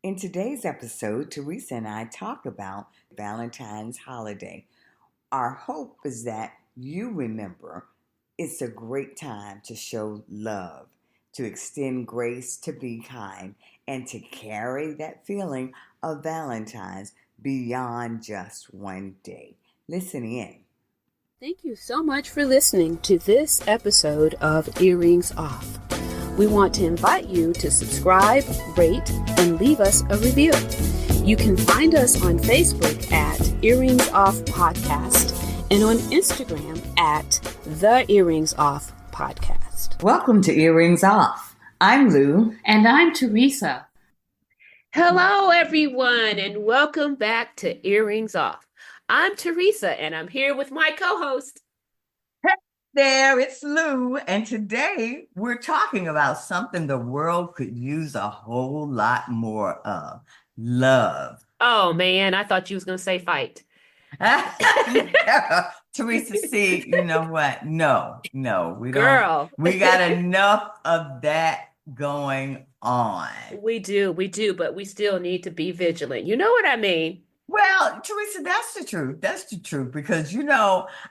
In today's episode, Teresa and I talk about Valentine's holiday. Our hope is that you remember it's a great time to show love, to extend grace, to be kind, and to carry that feeling of Valentine's beyond just one day. Listen in. Thank you so much for listening to this episode of Earrings Off. We want to invite you to subscribe, rate, and leave us a review. You can find us on Facebook at Earrings Off Podcast and on Instagram at The Earrings Off Podcast. Welcome to Earrings Off. I'm Lou. And I'm Teresa. Hello, everyone, and welcome back to Earrings Off. I'm Teresa, and I'm here with my co-host. Hey there, it's Lou, and today we're talking about something the world could use a whole lot more of: love. Oh, man, I thought you was going to say fight. Teresa, see, you know what? No, we Girl. don't. We got enough of that going on. We do, but we still need to be vigilant. You know what I mean? Well, Teresa, that's the truth. That's the truth because,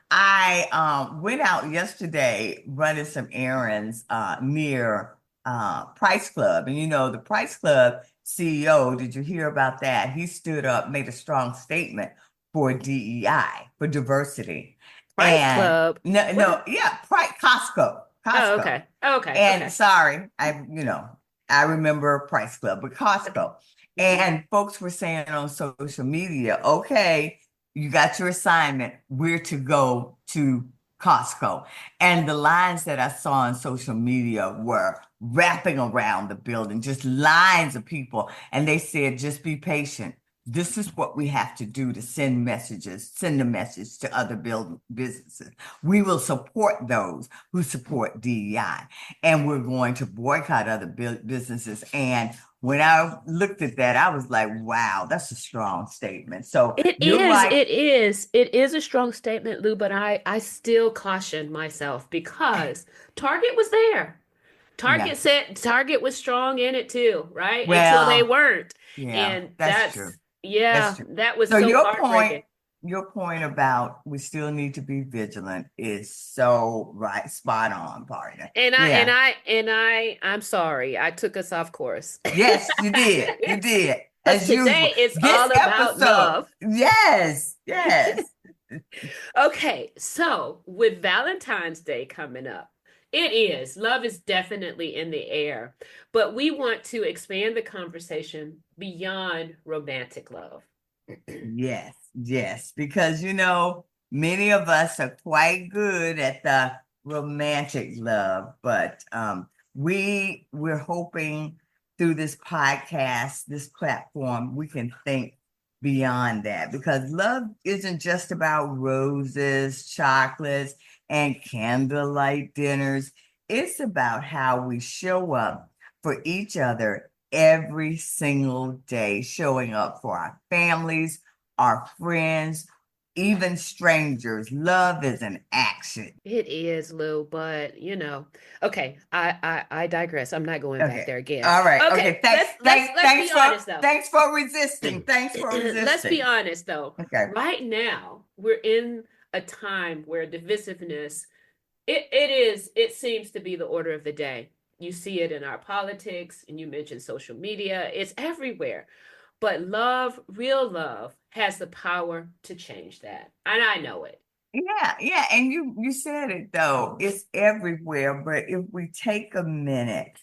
I went out yesterday running some errands near Price Club. And, the Price Club CEO, did you hear about that? He stood up, made a strong statement for DEI, for diversity. Price Club? Costco. Oh, okay. And sorry, I remember Price Club, but Costco. And folks were saying on social media, okay, you got your assignment. We're to go to Costco. And the lines that I saw on social media were wrapping around the building, just lines of people. And they said, just be patient. This is what we have to do to send the message to other businesses. We will support those who support DEI, and we're going to boycott other businesses. And when I looked at that, I was like, wow, that's a strong statement. So it is a strong statement, Lou, but I still caution myself because Target was there. Target said Target was strong in it too, right? Well, until they weren't. Yeah, and that's true. Yeah, That's true. that was so your heartbreaking. your point about we still need to be vigilant is so right, spot on, partner. I'm sorry, I took us off course. Yes, you did. You did. As today it's all about love. Yes. Okay, so with Valentine's Day coming up, love is definitely in the air, but we want to expand the conversation beyond romantic love. Yes, because many of us are quite good at the romantic love, but we're hoping through this podcast, this platform, we can think beyond that, because love isn't just about roses, chocolates, and candlelight dinners. It's about how we show up for each other every single day, showing up for our families, our friends, even strangers. Love is an action. It is, Lou, but okay, I digress. I'm not going back there again. All right. Okay. Thanks for resisting. Let's be honest, though. Okay. Right now, we're in a time where divisiveness, it seems to be the order of the day. You see it in our politics, and you mentioned social media. It's everywhere. But love, real love, has the power to change that. And I know it. Yeah. And you said it, though. It's everywhere. But if we take a minute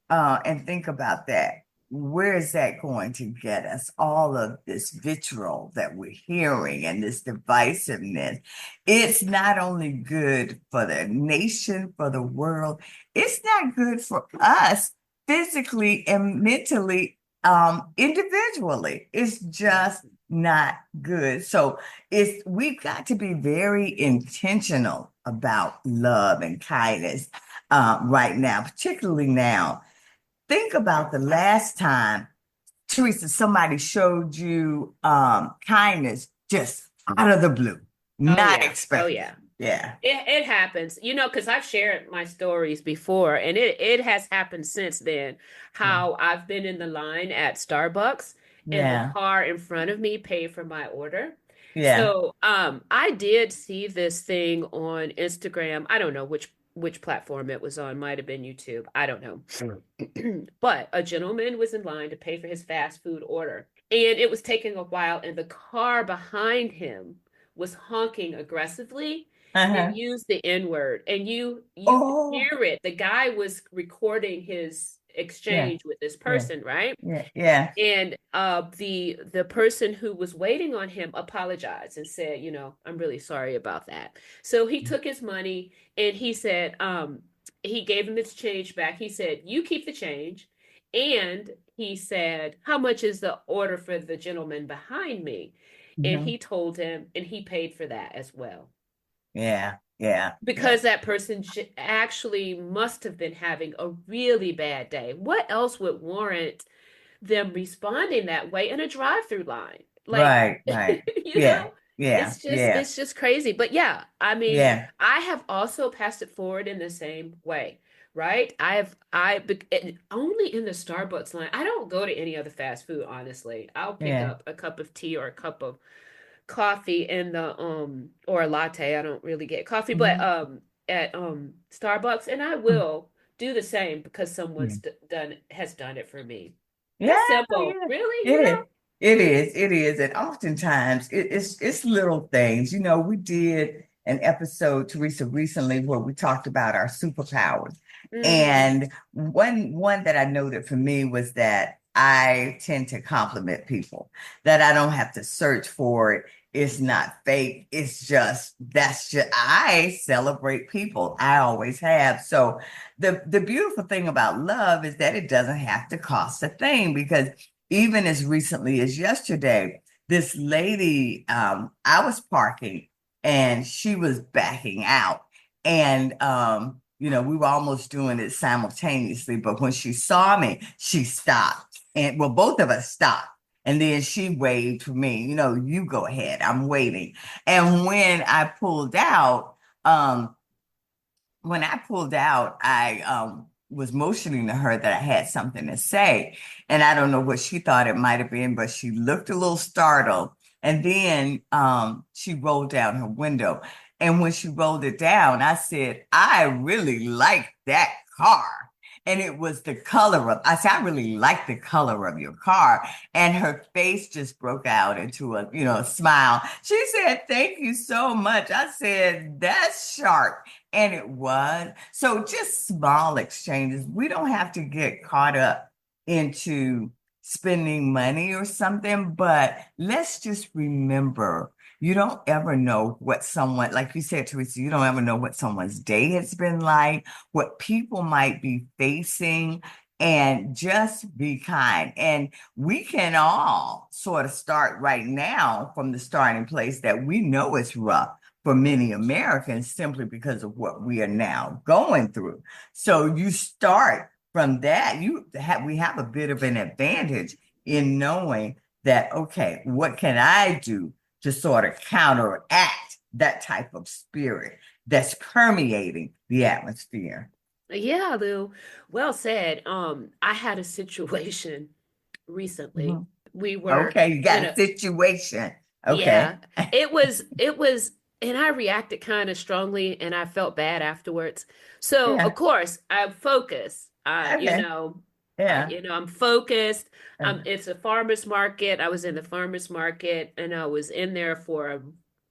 and think about that, where is that going to get us? All of this vitriol that we're hearing and this divisiveness, it's not only good for the nation, for the world, it's not good for us physically and mentally, individually. It's just not good. So we've got to be very intentional about love and kindness right now, particularly now. Think about the last time, Teresa, somebody showed you kindness just out of the blue, not expected. Oh, yeah. Yeah. It happens, because I've shared my stories before, and it has happened since then. Yeah. How I've been in the line at Starbucks, and the Yeah. car in front of me paid for my order. Yeah. So, I did see this thing on Instagram. I don't know which platform it was on. Might have been YouTube. I don't know. But a gentleman was in line to pay for his fast food order, and it was taking a while, and the car behind him was honking aggressively and Uh-huh. used the N word, and you could Oh, hear it. The guy was recording his yeah. exchange with this Yeah. person, right? Yeah. Yeah. And the person who was waiting on him apologized and said, I'm really sorry about that. So he took his money, and he said, he gave him his change back. He said, you keep the change. And he said, how much is the order for the gentleman behind me? And Mhm. he told him, and he paid for that as well, Yeah. Yeah. Yeah. because that person actually must have been having a really bad day. What else would warrant them responding that way in a drive-through line? Like, Right. Right. you Yeah. know, Yeah. Yeah. it's just crazy. But yeah, I mean, Yeah. I have also passed it forward in the same way, right? Only in the Starbucks line. I don't go to any other fast food, honestly. I'll pick Yeah. up a cup of tea or a cup of coffee in the or a latte. I don't really get coffee, but Mhm. at Starbucks, and I Mm. will do the same because Yeah. someone's has done it for me. Yeah, It's simple, yeah, really, it is. It is. It is. And oftentimes it's little things. You know, we did an episode, Teresa, recently where we talked about our superpowers. Mm-hmm. And one that I noted for me was that I tend to compliment people, that I don't have to search for it. It's not fake. It's just that's just I celebrate people. I always have. So the beautiful thing about love is that it doesn't have to cost a thing because even as recently as yesterday, this lady, I was parking and she was backing out. And we were almost doing it simultaneously, but when she saw me, she stopped. And well, both of us stopped. And then she waved for me, you go ahead, I'm waiting. And um, when I pulled out, I was motioning to her that I had something to say. And I don't know what she thought it might have been, but she looked a little startled. And then she rolled down her window. And when she rolled it down, I said, I really like that car. And it was the color of, I said, I really like the color of your car. And her face just broke out into a smile. She said, thank you so much. I said, that's sharp. And it was. So just small exchanges. We don't have to get caught up into spending money or something, but let's just remember you don't ever know what someone, like you said, Teresa, you don't ever know what someone's day has been like, what people might be facing, and just be kind. And we can all sort of start right now from the starting place that we know it's rough for many Americans simply because of what we are now going through. So you start from that. We have a bit of an advantage in knowing that, okay, what can I do to sort of counteract that type of spirit that's permeating the atmosphere? Yeah, Lou. Well said. I had a situation recently. Mhm. We were Okay, you in got a a situation. Yeah, Okay. it was, and I reacted kind of strongly, and I felt bad afterwards. So of Yeah. course I focus. Okay. Yeah. I'm focused. Uh, It's a farmer's market. I was in the farmer's market, and I was in there for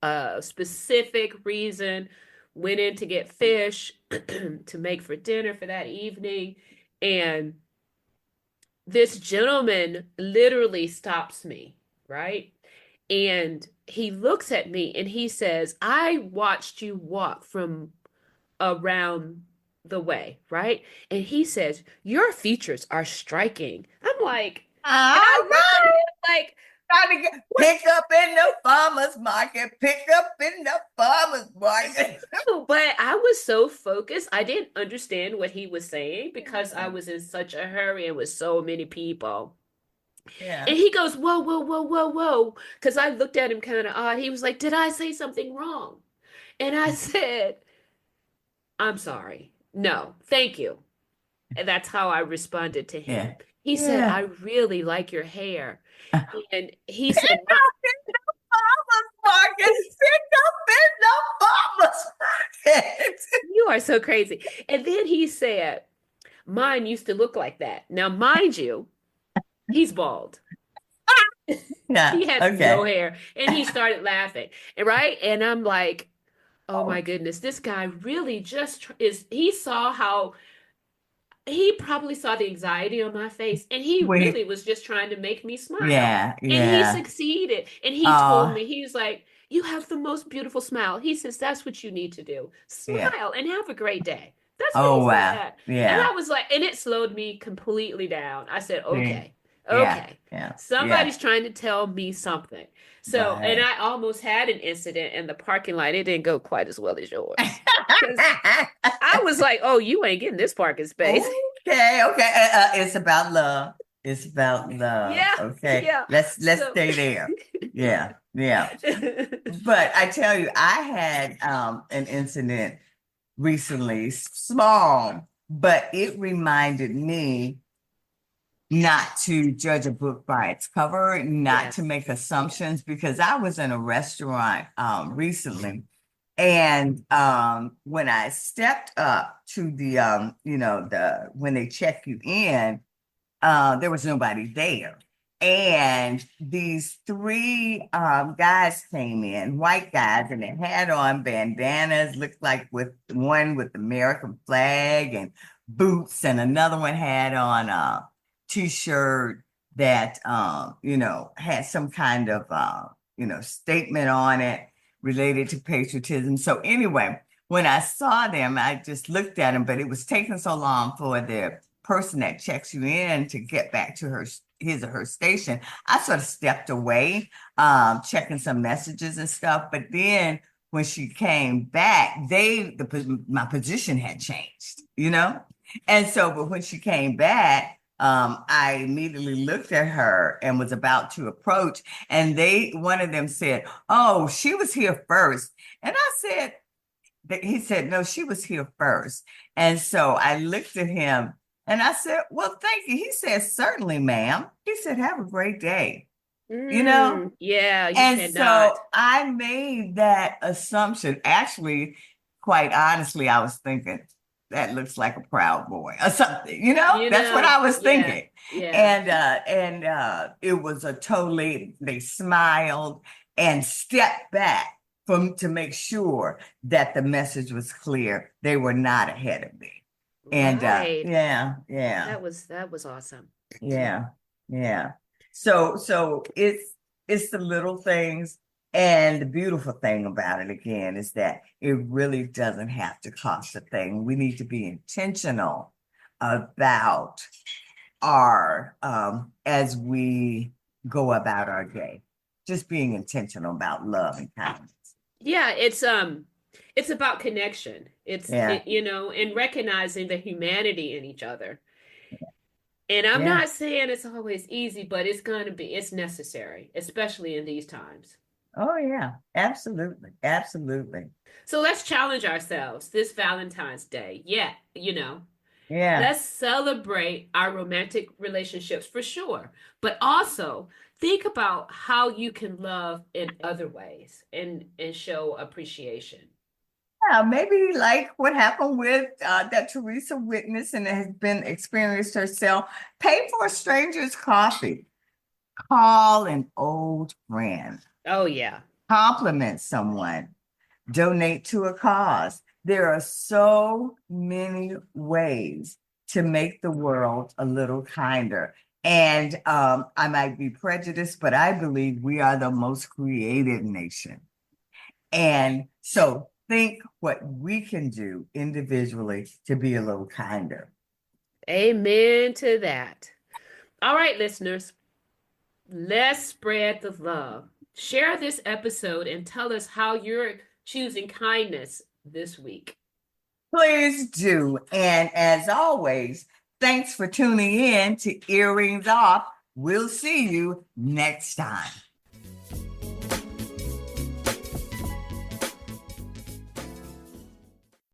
a specific reason. Went in to get fish to make for dinner for that evening, and this gentleman literally stops me, right? And he looks at me and he says, I watched you walk from around the way, right? And he says, your features are striking. I'm like, and I all looked at right. him like, Trying to get what? pick up in the farmer's market, pick up in the farmer's market. But I was so focused, I didn't understand what he was saying because I was in such a hurry and with so many people. Yeah. And he goes, whoa, whoa, whoa, whoa, whoa. Because I looked at him kind of odd. He was like, did I say something wrong? And I said, I'm sorry. No, thank you. And that's how I responded to Yeah. him. He said, I Yeah. really like your hair. And he Pick said, up in the farmer's market. Pick up in the farmer's market. you are so crazy. And then he said, mine used to look like that. Now, mind you, he's bald. Yeah. He has no Okay. hair. And he started laughing. And right? And I'm like, oh Oh, my goodness, this guy really just is, he saw how, he probably saw the anxiety on my face, and he really wait. was just trying to make me smile. Yeah. And he Yeah. succeeded. And he told Uh, me, he was like, you have the most beautiful smile. He says, that's what you need to do. yeah. Smile and have a great day. That's what Oh, he wow. said. And Yeah. I was like, and it slowed me completely down. I said, See? okay, Yeah. okay. Yeah. Yeah. Somebody's trying to tell me something. So, and Right. I almost had an incident in the parking lot. It didn't go quite as well as yours. Because I was like, oh, you ain't getting this parking space. Okay, okay. It's about love. It's about love. Yeah, Okay. yeah. Let's So, stay there. Yeah, yeah. But I tell you, I had an incident recently, small, but it reminded me not to judge a book by its cover, not to yes. make assumptions, because I was in a restaurant recently. And when I stepped up to the the when they check you in, there was nobody there. And these three guys came in, white guys, and they had on bandanas, looked like with one with the American flag and boots, and another one had on a t-shirt that had some kind of statement on it related to patriotism. So anyway, when I saw them, I just looked at them, but it was taking so long for the person that checks you in to get back to his or her station. I sort of stepped away, checking some messages and stuff. But then when she came back, my position had changed. And so, but when she came back, I immediately looked at her and was about to approach, and one of them said, "Oh, she was here first." And I said, he said, "No, she was here first." And so I looked at him and I said, "Well, thank you." He said, "Certainly, ma'am." He said, "Have a great day." You know? Yeah, you And cannot. so I made that assumption. Actually, quite honestly, I was thinking, that looks like a proud boy or something. That's what I was Yeah, thinking. yeah. And it was they smiled and stepped back to make sure that the message was clear. They were not ahead of me. And Right. yeah, yeah. That was awesome. Yeah, yeah. So it's the little things, and the beautiful thing about it again is that it really doesn't have to cost a thing. We need to be intentional about our as we go about our day. Just being intentional about love and kindness. Yeah, it's about connection. Yeah, And recognizing the humanity in each other. And I'm yeah. not saying it's always easy, but it's necessary, especially in these times. Oh yeah, absolutely, absolutely. So let's challenge ourselves this Valentine's Day. Yeah, Yeah. let's celebrate our romantic relationships for sure, but also think about how you can love in other ways and show appreciation. Yeah, maybe like what happened with that Teresa witness and has been experienced herself. Pay for a stranger's coffee. Call an old friend. Oh yeah. Compliment someone. Donate to a cause. There are so many ways to make the world a little kinder. And I might be prejudiced, but I believe we are the most creative nation. And so think what we can do individually to be a little kinder. Amen to that. All right, listeners, let's spread the love. Share this episode and tell us how you're choosing kindness this week. Please do. And as always, thanks for tuning in to Earrings Off. We'll see you next time.